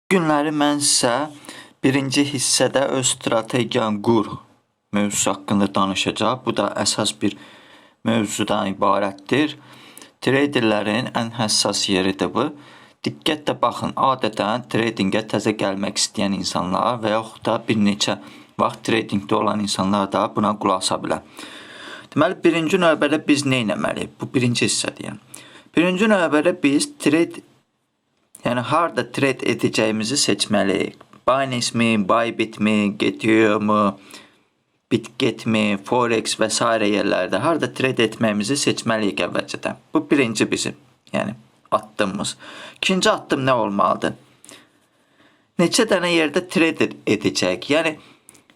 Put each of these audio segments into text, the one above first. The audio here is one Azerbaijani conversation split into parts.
Günləri mən sizə birinci hissədə öz strategiyanı qur mövzusu haqqında danışacaq. Bu da əsas bir mövzudan ibarətdir. Traderlərin ən həssas yeridir bu. Diqqətlə baxın, adətən tradingə təzə gəlmək istəyən insanlar və yaxud da bir neçə vaxt tradingdə olan insanlar da buna qulaq asa bilər. Deməli, birinci növbədə biz nə etməliyik? Bu birinci hissədir. Birinci növbədə biz yəni harda trade edəcəyimizi seçməliyik. Binance mi, Bybit mi, Getio mu, Bitget mi, Forex və s. yerlərdə harda trade etməyimizi seçməliyik əvvəlcədən. Bu birinci bizim, yəni addımımız. İkinci addım nə olmalıdır? Neçə dənə yerdə trade edəcək? Yəni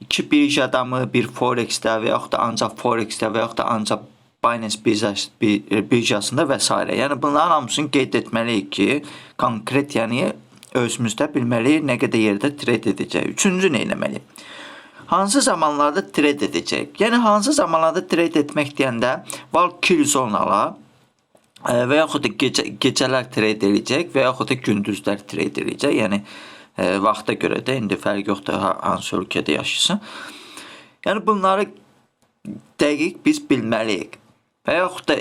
iki birjada mı, bir Forex-də və yaxud da ancaq Forex-də və yaxud da ancaq Binance birjasında və s. Yəni bunların hamısını qeyd etməliyik ki, konkret, yəni özümüzdə bilməliyik nə qədər yerdə trade edəcək. Üçüncü nə etməliyik? Hansı zamanlarda trade edəcək? Yəni hansı zamanlarda trade etmək deyəndə Valkyrie zonalar və yaxud da gecələr trade edəcək və yaxud da gündüzlər trade edəcək. Yəni vaxta görə də indi fərq yoxdur hansı ölkədə yaşasın. Yəni bunları dəqiq biz bilməliyik. Və yaxud da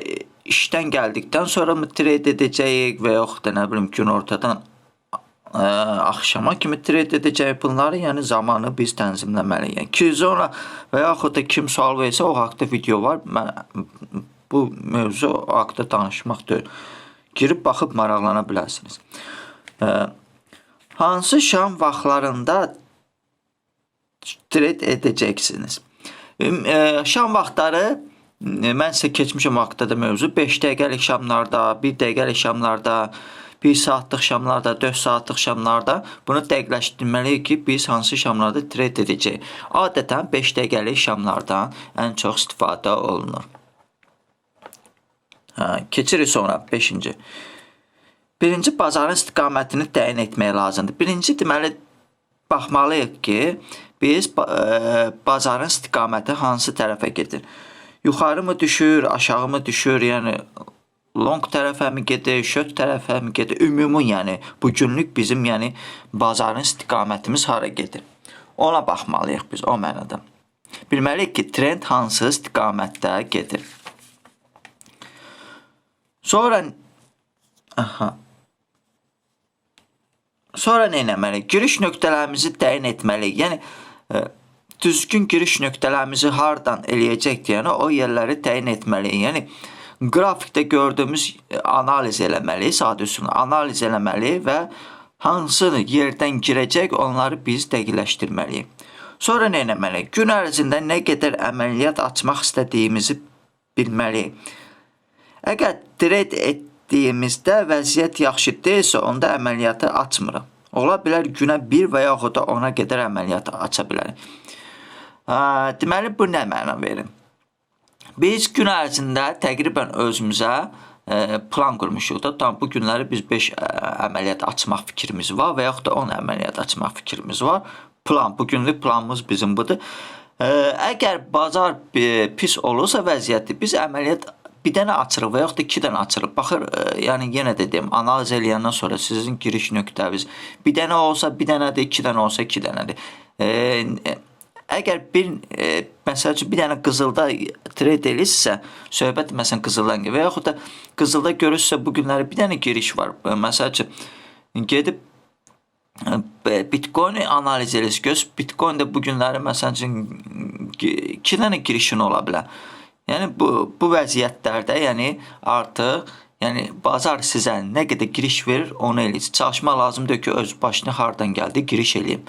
işdən gəldikdən sonra mı trade edəcəyik və yaxud da nə bilim gün ortadan axşama kimi trade edəcəyik bunları, yəni zamanı biz tənzimləməliyik. Yəni Kizona və yaxud da kim sual versə o haqda video var. Mən bu mövzu o haqda danışmaq deyil. Girib baxıb maraqlana bilərsiniz. Hansı şam vaxtlarında trade edəcəksiniz? Şam vaxtları mən sizə keçmişim haqda da mövzu 5 dəqiqəlik şamlarda, 1 dəqiqəlik şamlarda, 1 saatlıq şamlarda, 4 saatlıq şamlarda bunu dəqiqləşdirməliyik ki, biz hansı şamlarda trade edəcəyik. Adətən 5 dəqiqəlik şamlardan ən çox istifadə olunur. Keçirik sonra 5-ci. Birinci bazarın istiqamətini təyin etmək lazımdır. Birinci deməli baxmalıyıq ki, biz bazarın istiqaməti hansı tərəfə gedir? Yuxarı mı düşür, aşağı mı düşür? Yəni long tərəfə mi gedir, short tərəfə mi gedir? Ümumi, yəni bu günlük bizim yəni bazarın istiqamətimiz hara gedir? Ona baxmalıyıq biz o mənada. Bilməliyik ki, trend hansı istiqamətdə gedir. Sonra nə etməliyik? Giriş nöqtələrimizi təyin etməliyik. Yəni düzgün giriş nöqtələrimizi hardan eləyəcəkdir? Yəni o yerləri təyin etməliyik. Yəni qrafikdə gördüyümüz analiz eləməliyik, sadə üsulla analiz eləməliyik və hansı yerdən girəcək onları biz dəqiqləşdirməliyik. Sonra nə etməliyik? Gün ərzində nə qədər əməliyyat açmaq istədiyimizi bilməliyik. Əgər trade etdiyimizdə vəziyyət yaxşı deyilsə, onda əməliyyatı açmırıq. Ola bilər günə 1 və yaxud da 10-a qədər əməliyyat aça bilərik. Deməli, bu nə məna verir? Biz gün ərzində təqribən özümüzə plan qurmuşuq da. Tam bu günləri biz 5 əməliyyat açmaq fikrimiz var və yaxud da 10 əməliyyat açmaq fikrimiz var. Plan, bugünlük planımız bizim budur. Əgər bazar pis olursa vəziyyəti, biz əməliyyat bir dənə açırıq və yaxud da 2 dənə açırıq. Baxır, yəni yenə də deyim, analiz eləyəndən sonra sizin giriş nöqtəniz bir dənə olsa, bir dənədir, 2 dənə olsa, 2 dənədir. Əgər məsəl üçün bir dənə qızılda trade eləyirsə, söhbət məsələn qızıldan və yaxud da qızılda görürsə bu günləri bir dənə giriş var. Məsəl üçün gedib Bitcoin analiz eləyirsiniz. Bitcoin də bu günləri məsəl üçün 2 dənə girişin ola bilər. Yəni bu vəziyyətlərdə yəni artıq yəni bazar sizə nə qədər giriş verir onu eləyir. Çalışmaq lazımdır ki, öz başına hardan gəldi giriş eləyim.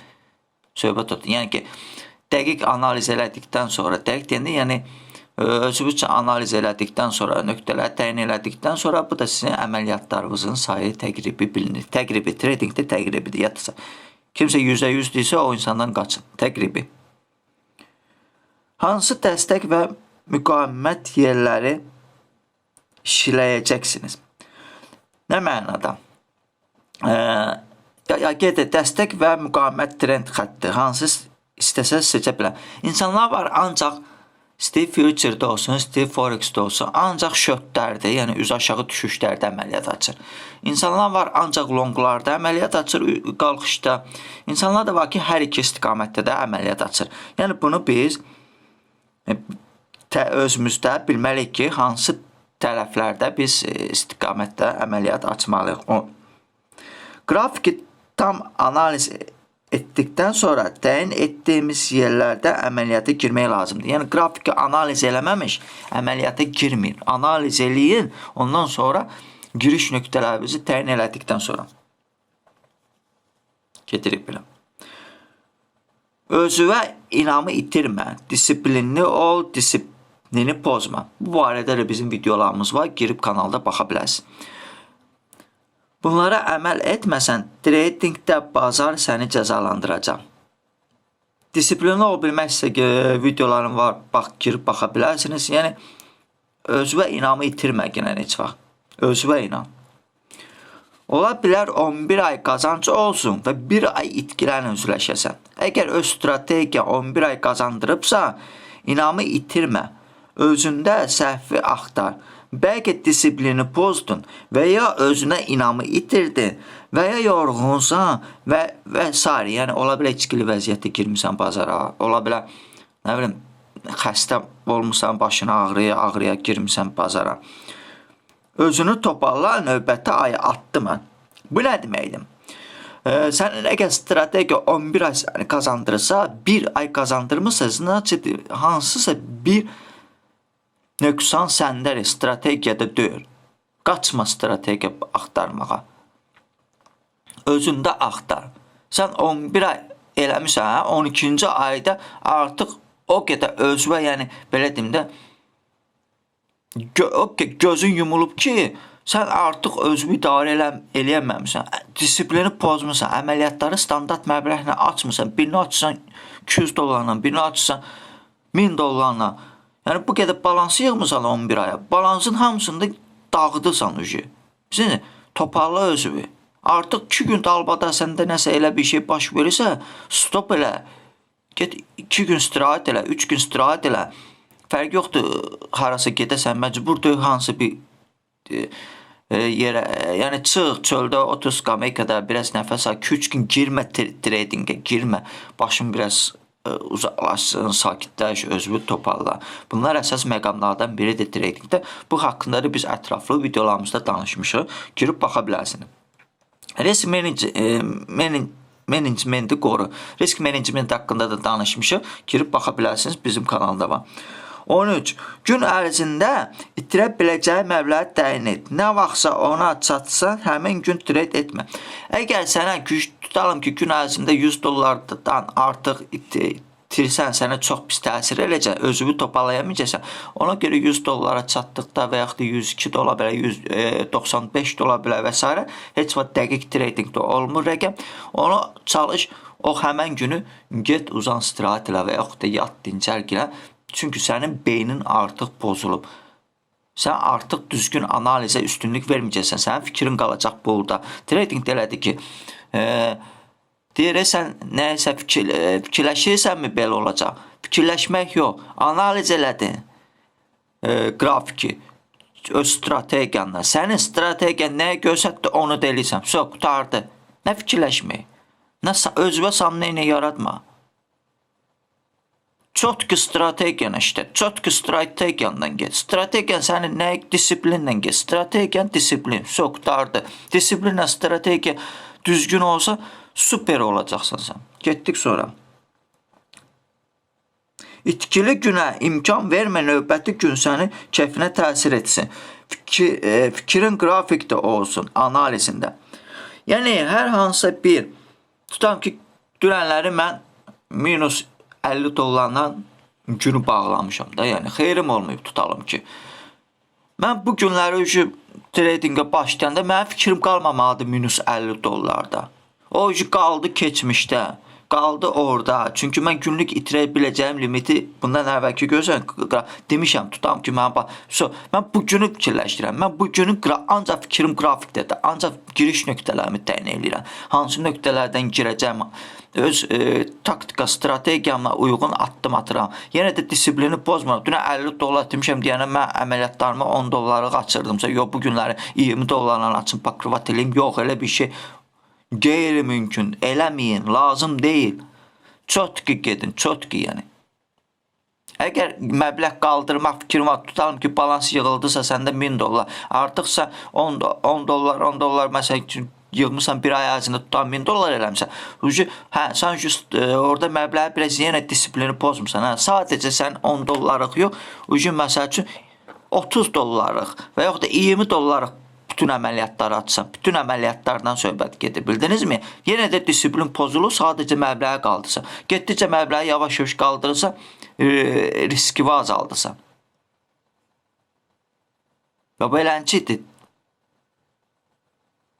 Söhbət odur. Yəni ki, dəqiq analiz elədikdən sonra, dəqiq deyəndə yəni özünüz üçün analiz elədikdən sonra, nöqtələr təyin elədikdən sonra bu da sizin əməliyyatlarınızın sayı təqribi bilinir. Təqribi, tradingdə təqribidir. Yadırsa. Kimsə %100 deyirsə o insandan qaçın. Təqribi. Hansı dəstək və müqavimət yerləri işləyəcəksiniz? Nə mənada? Gedir, dəstək və müqavimət trend xətti hansı istəsəz seçə bilər. İnsanlar var ancaq İstəyir future-da olsun, istəyir forex-də olsun, ancaq short-lərdə, yəni üz aşağı düşüşlərdə əməliyyat açır. İnsanlar var ancaq longlarda əməliyyat açır, qalxışda. İnsanlar da var ki, hər iki istiqamətdə də əməliyyat açır. Yəni bunu biz özümüzdə bilməliyik ki, hansı tərəflərdə biz istiqamətdə əməliyyat açmalıyıq. Qrafiki tam analiz etdikdən sonra təyin etdiyimiz yerlərdə əməliyyata girmək lazımdır. Yəni qrafiki analiz eləməmiş əməliyyata girmir. Analiz eləyin, ondan sonra giriş nöqtələrimizi təyin elədikdən sonra gedirik belə. Özünə inamı itirmə, disiplinli ol, disiplini pozma. Bu barədə də bizim videolarımız var, girib kanalda baxa bilərsiniz. Bunlara əməl etməsən, tradingdə bazar səni cəzalandıracaq. Disiplinli ol bilməksə videolarım var, girib baxa bilərsiniz. Yəni, özünə inamı itirmə yenə heç vaxt. Özünə inam. Ola bilər 11 ay qazancı olsun və 1 ay itkilərlə üzləşəsən. Əgər öz strategiya 11 ay qazandırıbsa, inamı itirmə. Özündə səhvi axtar. Bəlkə disiplini pozdun və ya özünə inamı itirdin və ya yorğunsan və s. Yəni, ola bilər içkili vəziyyətdə girmirsən bazara, ola bilər, nə bilim, xəstə olmuşsan, başına ağrıya girmirsən bazara. Özünü toparla, növbəti ayı atdı mən. Bu nə deməkdir? Sənin əgər strategiya 11 ay qazandırırsa, 1 ay qazandırmırsa, hansısa bir nöqsan səndədir, strategiyada deyil. Qaçma strategiya axtarmağa. Özündə axtar. Sən 11 ay eləmişsən, 12-ci ayda artıq o qədər özünə, yəni belə deyim də, gözün yumulub ki, sən artıq özünü idarə eləyəməmişsən, disiplini pozmuşsan, əməliyyatları standart məbləğlə açmısan, birini açsan 200 dollarla, birini açsan 1000 dollarla. Yəni, bu qədər balansı yığmısan 11 aya. Balansın hamısında dağıdırsan ucu. Bizim toparla özünü. Artıq 2 gün dalbada səndə nəsə elə bir şey baş verirsə, stop elə. Get 2 gün istirahət elə, 3 gün istirahət elə. Fərq yoxdur, harasa gedəsən, məcburdur hansı bir yerə. Yəni, çıx çöldə, otur skameykada, biraz nəfəs al, 2-3 gün girmə tradingə, girmə. Başın biraz uzaqlaşsın, sakitləş, özünü toparla. Bunlar əsas məqamlardan biridir tradingdə. Bu haqqında da biz ətraflı videolarımızda danışmışıq. Girib baxa bilərsiniz. Risk menecmenti qoru. Risk menecmenti haqqında da danışmışıq. Girib baxa bilərsiniz, bizim kanalda var. 13. Gün ərzində itirə biləcəyi məbləği təyin et. Nə vaxtsa ona çatsan, həmin gün trade etmə. Əgər sənə tutalım ki, gün ərzində 100 dollardan artıq itirsən, sənə çox pis təsir eləcək, özünü toparlayamayacaqsan. Ona görə 100 dollara çatdıqda və yaxud da 102 dolar belə, 195 dolar belə və s. heç vaxt dəqiq tradingdə olmur rəqəm. Onu çalış, o həmən günü get uzan istirahət elə və yaxud da yat dincəl gilə. Çünki sənin beynin artıq pozulub. Sən artıq düzgün analizə üstünlük verməyəcəksən. Sənin fikrin qalacaq burada. Trading elədir ki, deyir, sən nəyəsə fikirləşirsənmi belə olacaq? Fikirləşmək yox. Analiz elədin qrafiki, öz strategiyanla. Sənin strategiyan nəyə göstərdi, onu da eləyirsən. Qutardı. Nə fikirləşmək? Özünə samneyini yaratma. Çotki strategiyanı işlət. Çotki strategiyandan get. Strategiyan sənin nəyə? Disiplinlə get. Strategiyan disiplin. Qutardı. Disiplinlə strategiya düzgün olsa super olacaqsan sən. Getdik sonra. İtkili günə imkan vermə, növbəti gün sənin keyfinə təsir etsin. Fikrin qrafikdə olsun, analizində. Yəni, hər hansısa bir, tutam ki, dünənləri mən minus 50 dollarla günü bağlamışam da, yəni xeyrim olmayıb tutalım ki. Mən bu günləri tradingə başlayanda mənim fikrim qalmamalıdır minus 50 dollarda. O qaldı keçmişdə. qaldı orada. Çünki mən günlük itirə biləcəyim limiti bundan əvvəlki gözən demişəm, tutam ki, mən bu günü fikirləşdirəm. Mən bu günü ancaq fikrim qrafikdədir. Ancaq giriş nöqtələrimi təyin edirəm. Hansı nöqtələrdən girəcəm, öz taktika, strategiyamla uyğun addım atıram. Yenə də disiplini pozmuram. Dünə 50 dollar demişəm deyənə mən əməliyyatlarımı 10 dollara qaçırdımsa, yox bu günləri 20 dollarla açım, pakrivat eləyim. Yox, elə bir şey qeyri-mümkün, eləməyin, lazım deyil. Çotki gedin, çotki yəni. Əgər məbləğ qaldırmaq fikrin var, tutalım ki, balans yığıldısa səndə 1000 dollar, artıqsa 10 dollar məsəl üçün yığmısan bir ay ərzində tutan 1000 dollar eləmişsən. Sən orada məbləği biraz yenə disiplini pozmursan. Sadəcə sən 10 dollarlıq yox, məsəl üçün 30 dollarlıq və yox da 20 dollarlıq bütün əməliyyatları açsam, bütün əməliyyatlardan söhbət gedir, bildinizmi? Yenə də disiplin pozulur, sadəcə məbləği qaldırsa. Getdikcə məbləği yavaş-yavaş qaldırırsa, riski azaldırsa. Və beləncidir.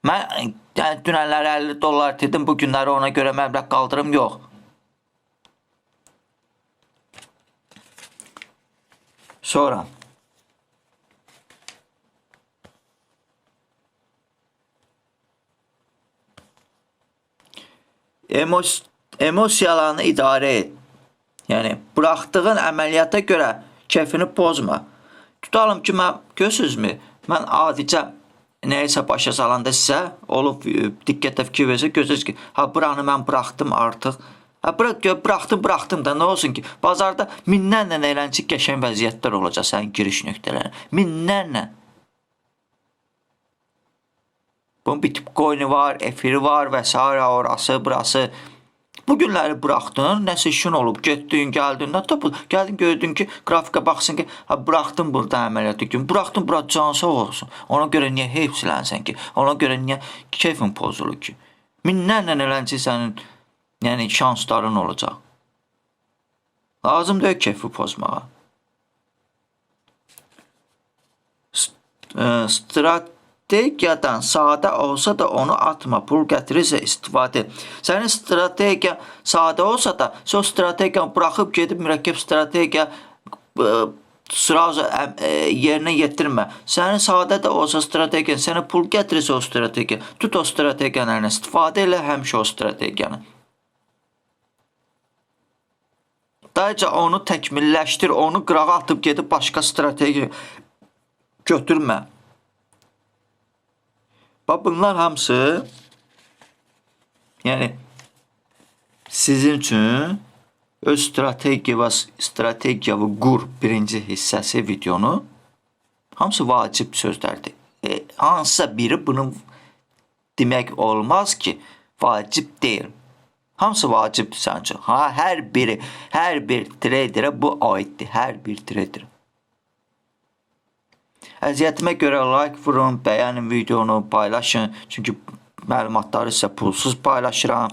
Mən dünənləri 50 dollar dedim, bu günləri ona görə məbləğ qaldırım, yox. Sonra emosiyalarını idarə et. Yəni, buraxdığın əməliyyata görə keyfini pozma. Tutalım ki, görürsünüzmü, mən adicə nəyəsə başa salanda sizə olub diqqətlə fikir versə, gözləyirsiniz ki, buranı mən buraxdım artıq. Buraxdım da, nə olsun ki, bazarda minlərlə eləncə qəşəng vəziyyətlər olacaq sənin giriş nöqtələrin. Minlərlə. Bunun bitcoini var, efiri var və s. orası, burası. Bu günləri buraxdın, nəsə işin olub, getdin, gəldin, gəldin gördün ki, qrafika baxsın ki, buraxdın burada əməliyyatı gün, buraxdın bura can sağ olsun. Ona görə niyə heyfsilənsən ki, ona görə niyə keyfin pozulur ki? Minlərlə eləncə sənin şansların olacaq. Lazım deyil keyfi pozmağa. Strategiyadan sadə olsa da onu atma, pul gətirirsə istifadə. Sənin strategiya sadə olsa da, o strategiyanı buraxıb gedib mürəkkəb strategiya yerinə yetirmə. Sənin sadə də olsa strategiyan, sənə pul gətirirsə o strategiya, tut o strategiyanı, istifadə elə həmişə o strategiyanı. Dayıca onu təkmilləşdir, onu qırağa atıb gedib başqa strategiya götürmə. Bunlar hamısı sizin üçün öz strategiya və qur birinci hissəsi videonu hamısı vacib sözlərdir. Hansısa biri bunu demək olmaz ki, vacib deyil. Hamısı vacibdir sənin üçün. Hər bir traderə bu aiddir. Hər bir traderə. Əziyyətimə görə like vurun, bəyənin videonu, paylaşın. Çünki məlumatları isə pulsuz paylaşıram.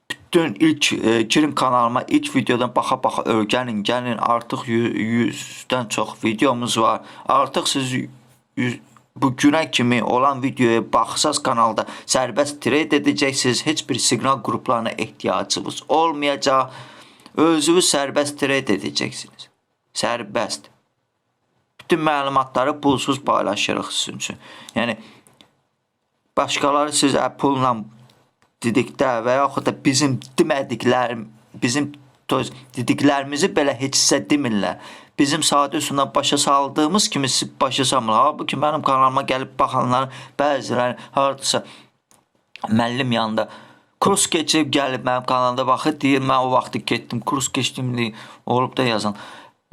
Bütün girin kanalıma ilk videodan baxa-baxa öyrənin, gəlin. Artıq 100-dən çox videomuz var. Artıq siz bu günə kimi olan videoya baxsaz kanalda sərbəst trade edəcəksiniz. Heç bir siqnal qruplarına ehtiyacınız olmayacaq. Özünüz sərbəst trade edəcəksiniz. Sərbəst. Bütün məlumatları pulsuz paylaşırıq sizin üçün. Yəni, başqaları siz pulla dedikdə və yaxud da bizim dediklərimizi belə heç sizə demirlər. Bizim sadə üsuldan başa saldığımız kimi siz başa salmırlar. Halbuki mənim kanalıma gəlib baxanların bəziləri haradasa müəllim yanında kurs keçib gəlib mənim kanalda baxır, deyir, mən o vaxtı getdim, kurs keçdim, olub da yazan.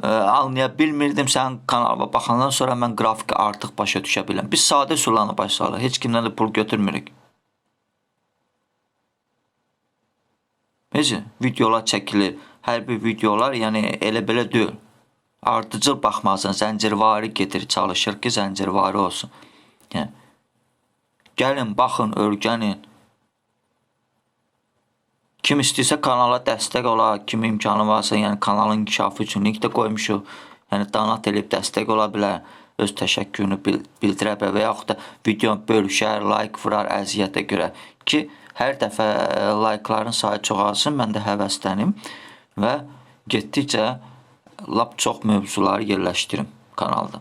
Anlaya bilmirdim, sənin kanalıma baxandan sonra mən qrafiki artıq başa düşə biləm. Biz sadə üsullarını başa salırıq, heç kimdən də pul götürmürük. Necə? Videolar çəkilir, hər bir videolar elə belə deyil. Ardıcıl baxmazsan, zəncirvari gedir, çalışır ki, zəncirvari olsun. Gəlin, baxın, öyrənin. Kim istəyirsə kanala dəstək ola, kim imkanı varsa, kanalın inkişafı üçün link də qoymuşuq. Donat edib dəstək ola bilər, öz təşəkkürünü bildirə bilər və yaxud da videonu bölüşər, like vurar əziyyətə görə ki, Hər dəfə likeların sayı çoxalsın, mən də həvəslənim və getdikcə lap çox mövzuları yerləşdirim kanalda.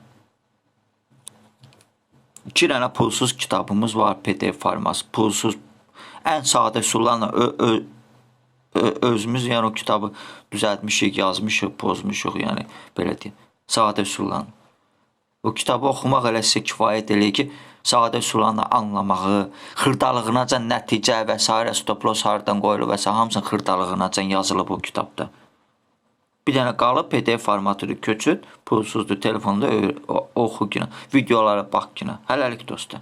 2 dənə pulsuz kitabımız var, PDF forması, pulsuz, ən sadə üsullarla özümüz yəni o kitabı düzəltmişik, yazmışıq, pozmuşuq, yəni belə deyim, sadə üsullarla. O kitabı oxumaq elə sizə kifayət eləyir ki, sadə üsullarla anlamağı, xırdalığınacan nəticə və s. stop-loss hardan qoyulub və s. hamısının xırdalığınacan yazılıb o kitabda. Bir dənə qalıb PDF formatıdır, köçüd, pulsuzdur, telefonda oxu ki, videolara bax ki. Hələlik dostlar.